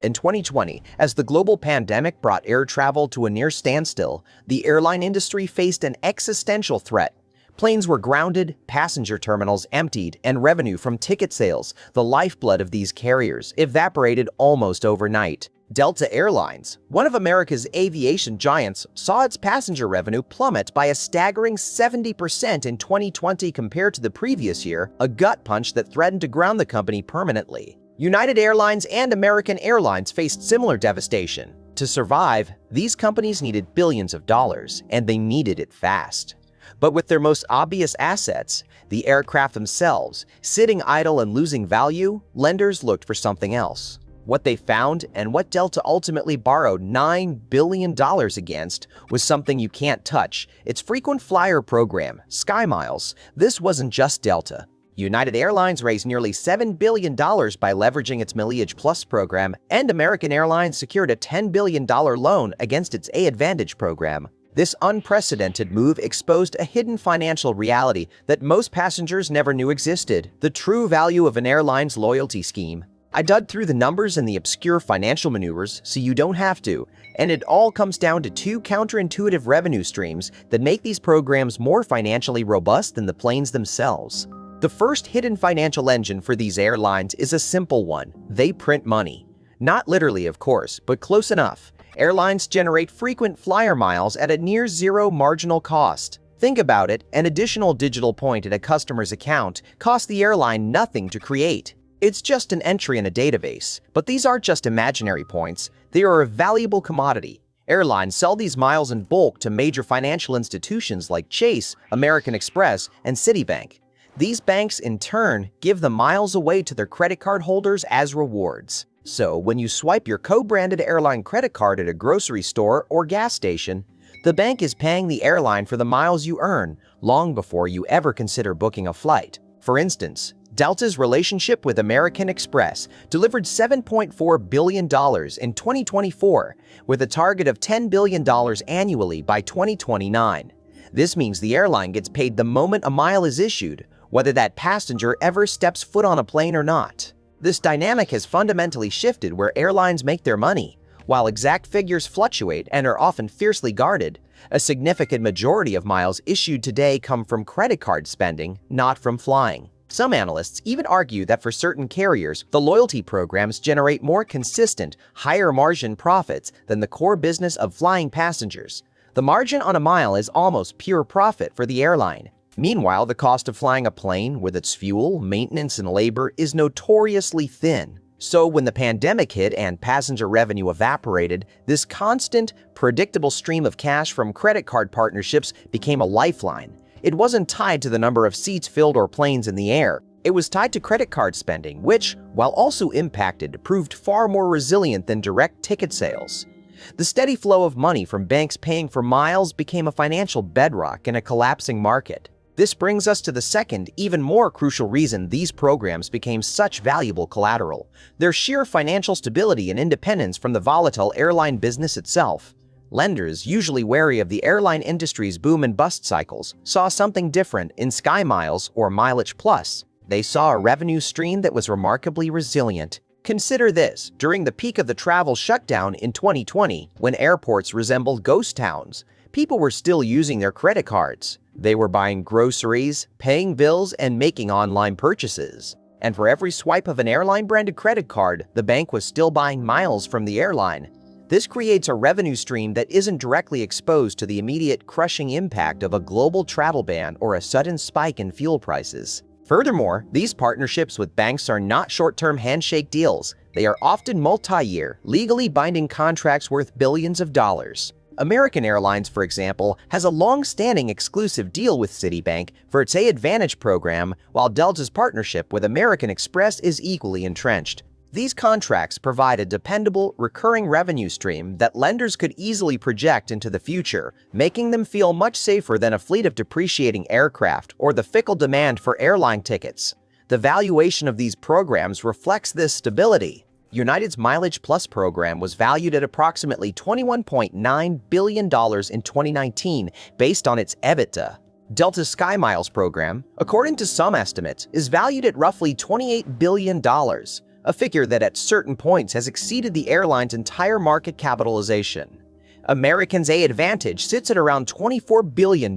In 2020, as the global pandemic brought air travel to a near standstill, the airline industry faced an existential threat. Planes were grounded, passenger terminals emptied, and revenue from ticket sales, the lifeblood of these carriers, evaporated almost overnight. Delta Airlines, one of America's aviation giants, saw its passenger revenue plummet by a staggering 70% in 2020 compared to the previous year, a gut punch that threatened to ground the company permanently. United Airlines and American Airlines faced similar devastation. To survive, these companies needed billions of dollars, and they needed it fast. But with their most obvious assets, the aircraft themselves, sitting idle and losing value, lenders looked for something else. What they found, and what Delta ultimately borrowed $9 billion against, was something you can't touch: its frequent flyer program, SkyMiles. This wasn't just Delta. United Airlines raised nearly $7 billion by leveraging its Mileage Plus program, and American Airlines secured a $10 billion loan against its AAdvantage program. This unprecedented move exposed a hidden financial reality that most passengers never knew existed: the true value of an airline's loyalty scheme. I dug through the numbers and the obscure financial maneuvers so you don't have to, and it all comes down to two counterintuitive revenue streams that make these programs more financially robust than the planes themselves. The first hidden financial engine for these airlines is a simple one: they print money. Not literally, of course, but close enough. Airlines generate frequent flyer miles at a near-zero marginal cost. Think about it: an additional digital point in a customer's account costs the airline nothing to create. It's just an entry in a database. But these aren't just imaginary points, they are a valuable commodity. Airlines sell these miles in bulk to major financial institutions like Chase, American Express, and Citibank. These banks, in turn, give the miles away to their credit card holders as rewards. So, when you swipe your co-branded airline credit card at a grocery store or gas station, the bank is paying the airline for the miles you earn long before you ever consider booking a flight. For instance, Delta's relationship with American Express delivered $7.4 billion in 2024, with a target of $10 billion annually by 2029. This means the airline gets paid the moment a mile is issued, whether that passenger ever steps foot on a plane or not. This dynamic has fundamentally shifted where airlines make their money. While exact figures fluctuate and are often fiercely guarded, a significant majority of miles issued today come from credit card spending, not from flying. Some analysts even argue that for certain carriers, the loyalty programs generate more consistent, higher-margin profits than the core business of flying passengers. The margin on a mile is almost pure profit for the airline. Meanwhile, the cost of flying a plane, with its fuel, maintenance, and labor, is notoriously thin. So when the pandemic hit and passenger revenue evaporated, this constant, predictable stream of cash from credit card partnerships became a lifeline. It wasn't tied to the number of seats filled or planes in the air. It was tied to credit card spending, which, while also impacted, proved far more resilient than direct ticket sales. The steady flow of money from banks paying for miles became a financial bedrock in a collapsing market. This brings us to the second, even more crucial reason these programs became such valuable collateral: their sheer financial stability and independence from the volatile airline business itself. Lenders, usually wary of the airline industry's boom and bust cycles, saw something different in SkyMiles or Mileage Plus. They saw a revenue stream that was remarkably resilient. Consider this: during the peak of the travel shutdown in 2020, when airports resembled ghost towns, people were still using their credit cards. They were buying groceries, paying bills, and making online purchases. And for every swipe of an airline-branded credit card, the bank was still buying miles from the airline. This creates a revenue stream that isn't directly exposed to the immediate crushing impact of a global travel ban or a sudden spike in fuel prices. Furthermore, these partnerships with banks are not short-term handshake deals. They are often multi-year, legally binding contracts worth billions of dollars. American Airlines, for example, has a long-standing exclusive deal with Citibank for its AAdvantage program, while Delta's partnership with American Express is equally entrenched. These contracts provide a dependable, recurring revenue stream that lenders could easily project into the future, making them feel much safer than a fleet of depreciating aircraft or the fickle demand for airline tickets. The valuation of these programs reflects this stability. United's Mileage Plus program was valued at approximately $21.9 billion in 2019 based on its EBITDA. Delta's SkyMiles program, according to some estimates, is valued at roughly $28 billion. a figure that at certain points has exceeded the airline's entire market capitalization. American's AAdvantage sits at around $24 billion.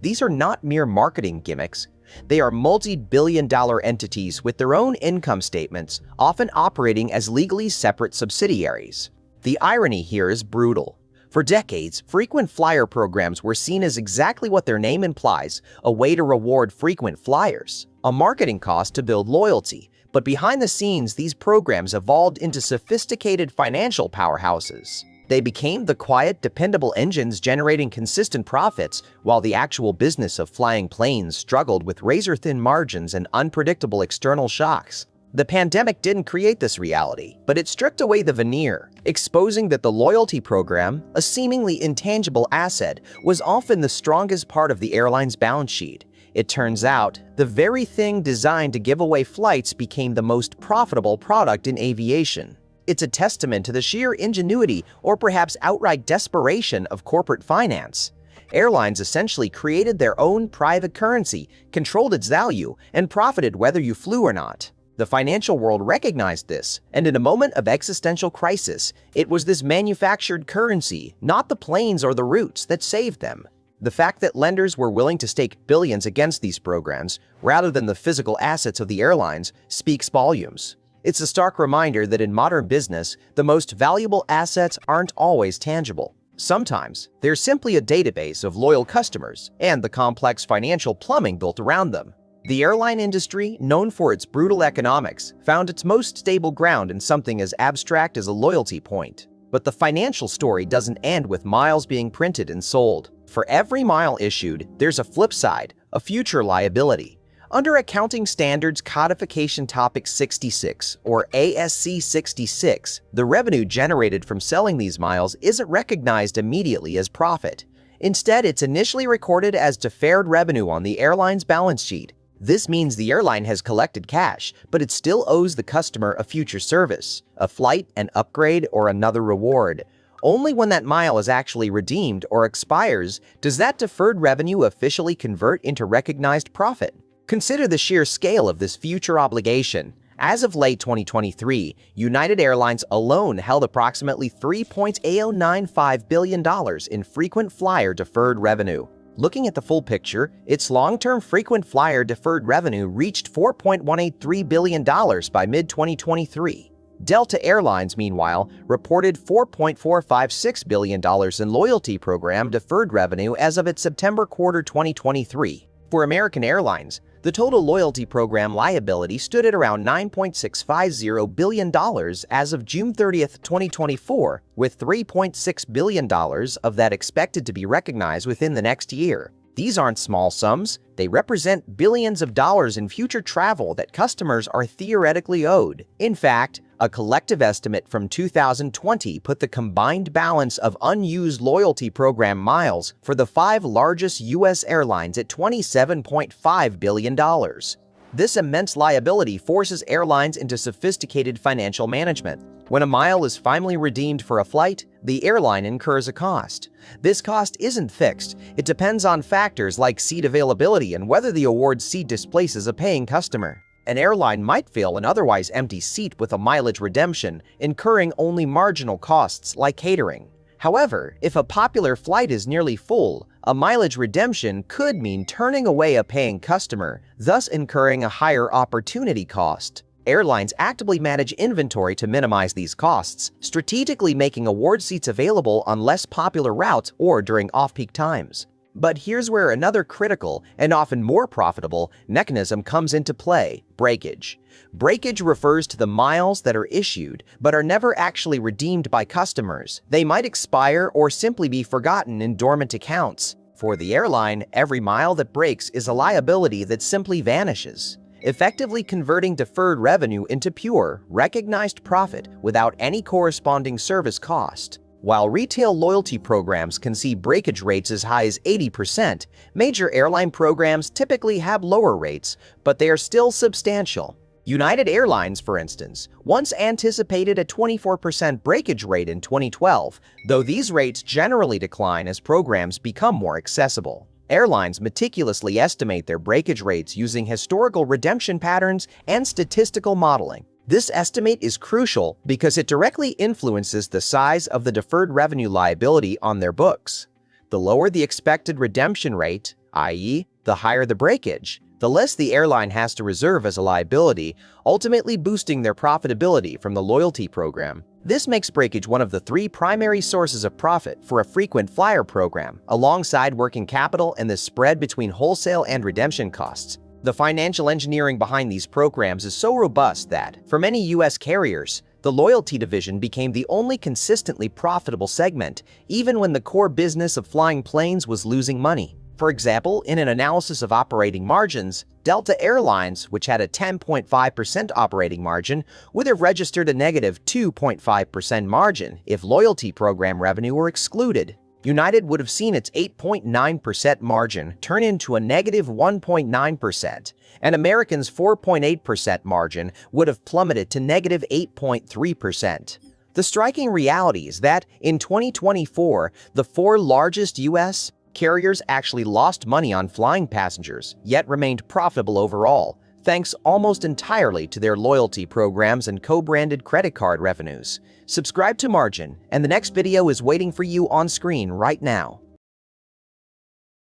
These are not mere marketing gimmicks. They are multi-billion-dollar entities with their own income statements, often operating as legally separate subsidiaries. The irony here is brutal. For decades, frequent flyer programs were seen as exactly what their name implies, a way to reward frequent flyers, a marketing cost to build loyalty. But behind the scenes, these programs evolved into sophisticated financial powerhouses. They became the quiet, dependable engines generating consistent profits, while the actual business of flying planes struggled with razor-thin margins and unpredictable external shocks. The pandemic didn't create this reality, but it stripped away the veneer, exposing that the loyalty program, a seemingly intangible asset, was often the strongest part of the airline's balance sheet. It turns out, the very thing designed to give away flights became the most profitable product in aviation. It's a testament to the sheer ingenuity or perhaps outright desperation of corporate finance. Airlines essentially created their own private currency, controlled its value, and profited whether you flew or not. The financial world recognized this, and in a moment of existential crisis, it was this manufactured currency, not the planes or the routes, that saved them. The fact that lenders were willing to stake billions against these programs, rather than the physical assets of the airlines, speaks volumes. It's a stark reminder that in modern business, the most valuable assets aren't always tangible. Sometimes, they're simply a database of loyal customers and the complex financial plumbing built around them. The airline industry, known for its brutal economics, found its most stable ground in something as abstract as a loyalty point. But the financial story doesn't end with miles being printed and sold. For every mile issued, there's a flip side, a future liability. Under Accounting Standards Codification Topic 66, or ASC 66, the revenue generated from selling these miles isn't recognized immediately as profit. Instead, it's initially recorded as deferred revenue on the airline's balance sheet. This means the airline has collected cash, but it still owes the customer a future service, a flight, an upgrade, or another reward. Only when that mile is actually redeemed or expires does that deferred revenue officially convert into recognized profit. Consider the sheer scale of this future obligation. As of late 2023, United Airlines alone held approximately $3.095 billion in frequent flyer deferred revenue. Looking at the full picture, its long-term frequent flyer deferred revenue reached $4.183 billion by mid-2023. Delta Airlines, meanwhile, reported $4.456 billion in loyalty program deferred revenue as of its September quarter 2023. For American Airlines, the total loyalty program liability stood at around $9.650 billion as of June 30, 2024, with $3.6 billion of that expected to be recognized within the next year. These aren't small sums. They represent billions of dollars in future travel that customers are theoretically owed. In fact, a collective estimate from 2020 put the combined balance of unused loyalty program miles for the 5 largest U.S. airlines at $27.5 billion. This immense liability forces airlines into sophisticated financial management. When a mile is finally redeemed for a flight, the airline incurs a cost. This cost isn't fixed. It depends on factors like seat availability and whether the award seat displaces a paying customer. An airline might fill an otherwise empty seat with a mileage redemption, incurring only marginal costs like catering. However, if a popular flight is nearly full, a mileage redemption could mean turning away a paying customer, thus incurring a higher opportunity cost. Airlines actively manage inventory to minimize these costs, strategically making award seats available on less popular routes or during off-peak times. But here's where another critical and often more profitable mechanism comes into play: breakage. Breakage refers to the miles that are issued but are never actually redeemed by customers. They might expire or simply be forgotten in dormant accounts. For the airline, every mile that breaks is a liability that simply vanishes, effectively converting deferred revenue into pure, recognized profit without any corresponding service cost. While retail loyalty programs can see breakage rates as high as 80%, major airline programs typically have lower rates, but they are still substantial. United Airlines, for instance, once anticipated a 24% breakage rate in 2012, though these rates generally decline as programs become more accessible. Airlines meticulously estimate their breakage rates using historical redemption patterns and statistical modeling. This estimate is crucial because it directly influences the size of the deferred revenue liability on their books. The lower the expected redemption rate, i.e., the higher the breakage, the less the airline has to reserve as a liability, ultimately boosting their profitability from the loyalty program. This makes breakage one of the three primary sources of profit for a frequent flyer program, alongside working capital and the spread between wholesale and redemption costs. The financial engineering behind these programs is so robust that, for many U.S. carriers, the loyalty division became the only consistently profitable segment, even when the core business of flying planes was losing money. For example, in an analysis of operating margins, Delta Airlines, which had a 10.5% operating margin, would have registered a negative 2.5% margin if loyalty program revenue were excluded. United would have seen its 8.9% margin turn into a negative 1.9%, and American's 4.8% margin would have plummeted to negative 8.3%. The striking reality is that in 2024, the four largest U.S. carriers actually lost money on flying passengers, yet remained profitable overall, thanks almost entirely to their loyalty programs and co-branded credit card revenues. Subscribe to Margin, and the next video is waiting for you on screen right now.